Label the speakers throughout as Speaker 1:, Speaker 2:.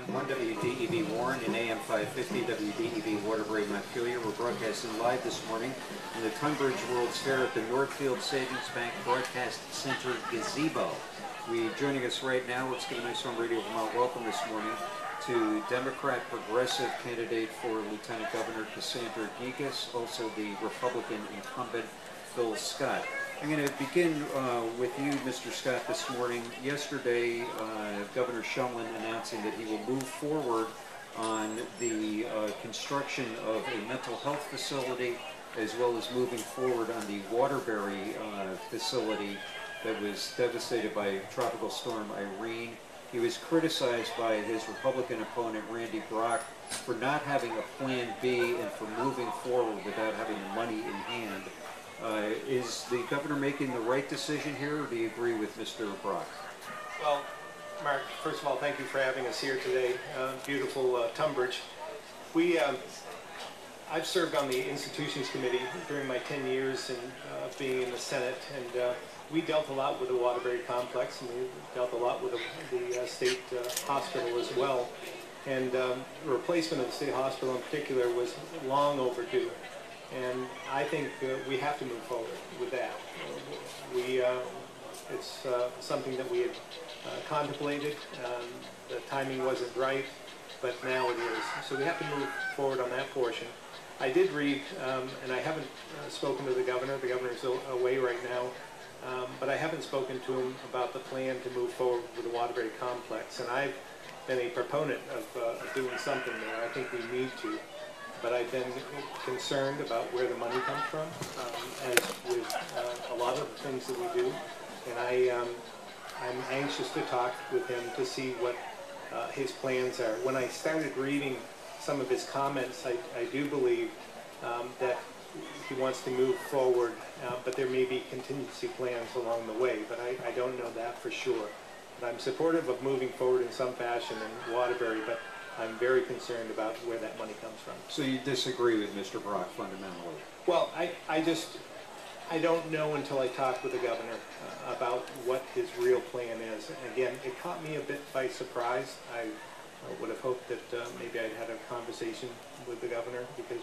Speaker 1: 101 WDEV Warren and AM 550 WDEV Waterbury Montpelier. We're broadcasting live this morning in the Tunbridge World's Fair at the Northfield Savings Bank Broadcast Center gazebo. Joining us right now, let's give a nice warm Radio Vermont welcome this morning to Democrat Progressive candidate for Lieutenant Governor Cassandra Gekas, also the Republican incumbent Phil Scott. I'm going to begin with you, Mr. Scott, this morning. Yesterday, Governor Shumlin announcing that he will move forward on the construction of a mental health facility, as well as moving forward on the Waterbury facility that was devastated by Tropical Storm Irene. He was criticized by his Republican opponent, Randy Brock, for not having a plan B and for moving forward without having the money in hand. Is the governor making the right decision here, or do you agree with Mr. Brock?
Speaker 2: Well, Mark, first of all, thank you for having us here today. Beautiful Tunbridge. I've served on the Institutions Committee during my 10 years in, being in the Senate, and we dealt a lot with the Waterbury complex, and we dealt a lot with the state hospital as well. And the replacement of the state hospital in particular was long overdue. And I think we have to move forward with that. It's something that we had contemplated. The timing wasn't right, but now it is. So we have to move forward on that portion. I did read, and I haven't spoken to the governor. The governor's away right now. But I haven't spoken to him about the plan to move forward with the Waterbury complex. And I've been a proponent of doing something there. I think we need to. But I've been concerned about where the money comes from, as with a lot of the things that we do. And I'm anxious to talk with him to see what his plans are. When I started reading some of his comments, I do believe that he wants to move forward, but there may be contingency plans along the way, but I don't know that for sure. But I'm supportive of moving forward in some fashion in Waterbury, but I'm very concerned about where that money comes from.
Speaker 1: So you disagree with Mr. Brock fundamentally?
Speaker 2: Well, I don't know until I talk with the governor about what his real plan is. And again, it caught me a bit by surprise. I would have hoped that maybe I'd had a conversation with the governor, because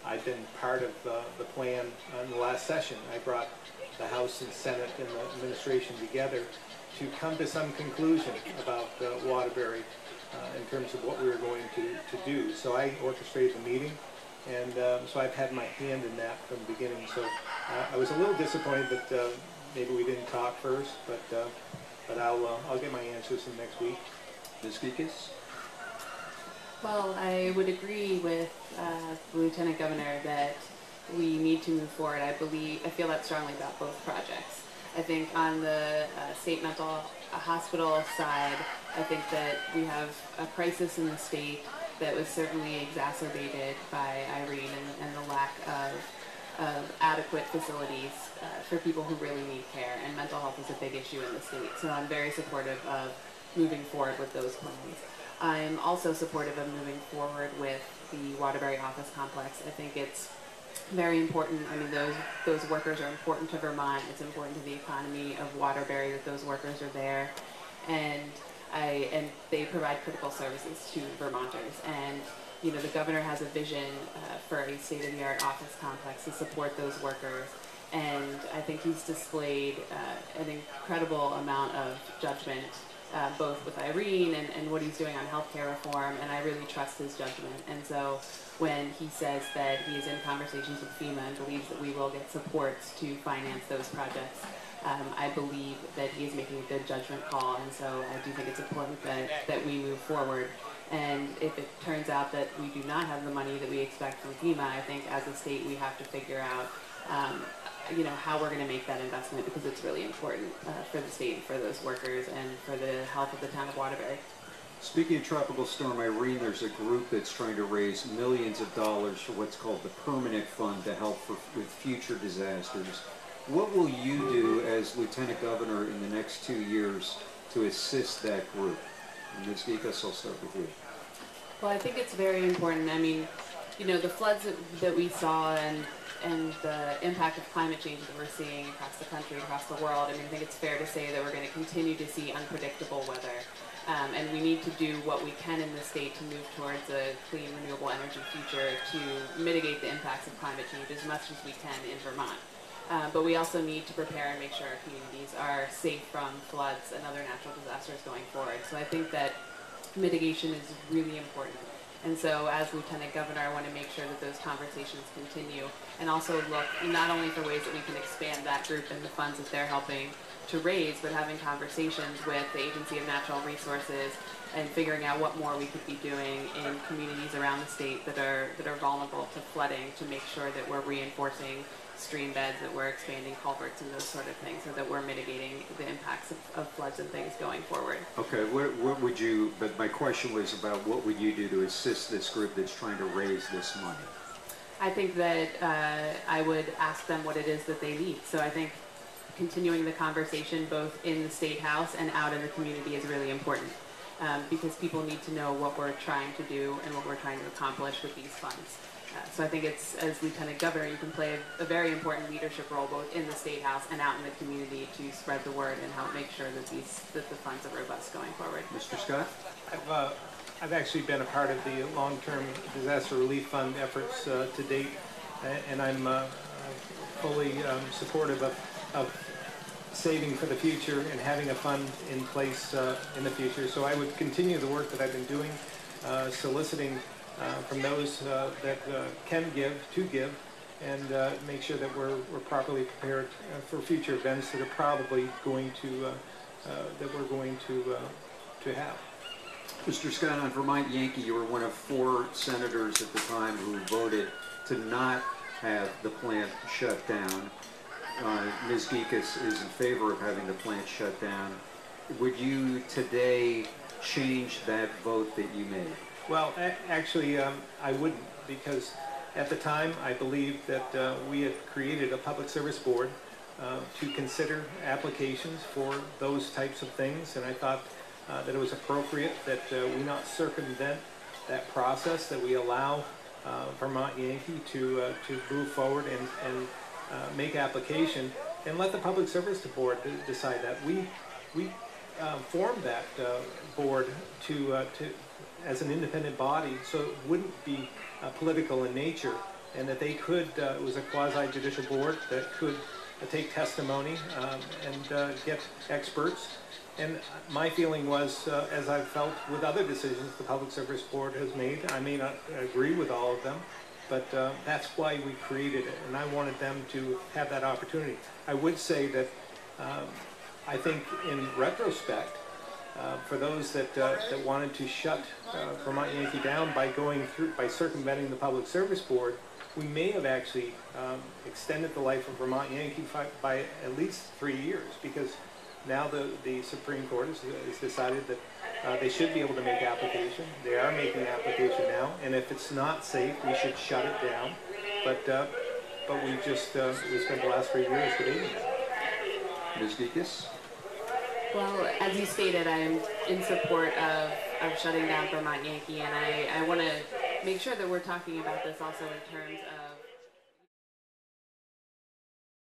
Speaker 2: I'd been part of the plan in the last session. I brought the House and Senate and the administration together to come to some conclusion about Waterbury in terms of what we were going to do. So I orchestrated the meeting, and so I've had my hand in that from the beginning. So I was a little disappointed that maybe we didn't talk first, but I'll get my answers in next week.
Speaker 1: Ms. Gekas?
Speaker 3: Well, I would agree with the Lieutenant Governor that we need to move forward. I feel that strongly about both projects. I think on the state mental hospital side, I think that we have a crisis in the state that was certainly exacerbated by Irene and the lack of adequate facilities for people who really need care, and mental health is a big issue in the state. So I'm very supportive of moving forward with those plans. I'm also supportive of moving forward with the Waterbury office complex. I think it's very important. I mean, those workers are important to Vermont. It's important to the economy of Waterbury that those workers are there, and they provide critical services to Vermonters. And you know, the governor has a vision for a state-of-the-art office complex to support those workers, and I think he's displayed an incredible amount of judgment, both with Irene and what he's doing on healthcare reform, and I really trust his judgment. And so when he says that he is in conversations with FEMA and believes that we will get supports to finance those projects, I believe that he is making a good judgment call, and so I do think it's important that we move forward. And if it turns out that we do not have the money that we expect from FEMA, I think as a state we have to figure out you know, how we're going to make that investment, because it's really important for the state and for those workers and for the health of the town of Waterbury.
Speaker 1: Speaking of Tropical Storm Irene, there's a group that's trying to raise millions of dollars for what's called the Permanent Fund to help with future disasters. What will you do as Lieutenant Governor in the next 2 years to assist that group? And Ms. Gekas, I'll start with you.
Speaker 3: Well, I think it's very important. I mean, you know, the floods that we saw and the impact of climate change that we're seeing across the country, across the world, I mean, I think it's fair to say that we're going to continue to see unpredictable weather. And we need to do what we can in the state to move towards a clean, renewable energy future to mitigate the impacts of climate change as much as we can in Vermont. But we also need to prepare and make sure our communities are safe from floods and other natural disasters going forward. So I think that mitigation is really important. And so as Lieutenant Governor, I want to make sure that those conversations continue and also look not only for ways that we can expand that group and the funds that they're helping to raise, but having conversations with the Agency of Natural Resources and figuring out what more we could be doing in communities around the state that are vulnerable to flooding to make sure that we're reinforcing stream beds, that we're expanding culverts and those sort of things so that we're mitigating the impacts of floods and things going forward.
Speaker 1: Okay, what would you, but my question was about what would you do to assist this group that's trying to raise this money?
Speaker 3: I think that I would ask them what it is that they need. So I think continuing the conversation both in the State House and out in the community is really important because people need to know what we're trying to do and what we're trying to accomplish with these funds. So I think it's, as Lieutenant Governor, you can play a very important leadership role both in the State House and out in the community to spread the word and help make sure that that the funds are robust going forward.
Speaker 1: Mr. Scott?
Speaker 2: I've actually been a part of the long-term disaster relief fund efforts to date, and I'm fully supportive of saving for the future and having a fund in place in the future. So I would continue the work that I've been doing, soliciting from those that can give, and make sure that we're properly prepared for future events that are probably going to that we're going to have.
Speaker 1: Mr. Scott, on Vermont Yankee, you were one of 4 senators at the time who voted to not have the plant shut down. Ms. Gekas is in favor of having the plant shut down. Would you today change that vote that you made?
Speaker 2: Well, actually, I wouldn't, because at the time I believed that we had created a public service board to consider applications for those types of things, and I thought that it was appropriate that we not circumvent that process, that we allow Vermont Yankee to move forward and make application, and let the public service board decide that. We formed that board to as an independent body, so it wouldn't be political in nature, and that they could, it was a quasi-judicial board that could take testimony and get experts. And my feeling was, as I've felt with other decisions the Public Service Board has made, I may not agree with all of them, but that's why we created it, and I wanted them to have that opportunity. I would say that I think in retrospect, for those that wanted to shut Vermont Yankee down by circumventing the Public Service Board, we may have actually extended the life of Vermont Yankee by at least 3 years, because now the Supreme Court has decided that they should be able to make application. They are making application now, and if it's not safe, we should shut it down. But we just we spent the last 3 years debating that.
Speaker 1: Ms. Gekas?
Speaker 3: Well, as you stated, I am in support of shutting down Vermont Yankee, and I want to make sure that we're talking about this also in terms of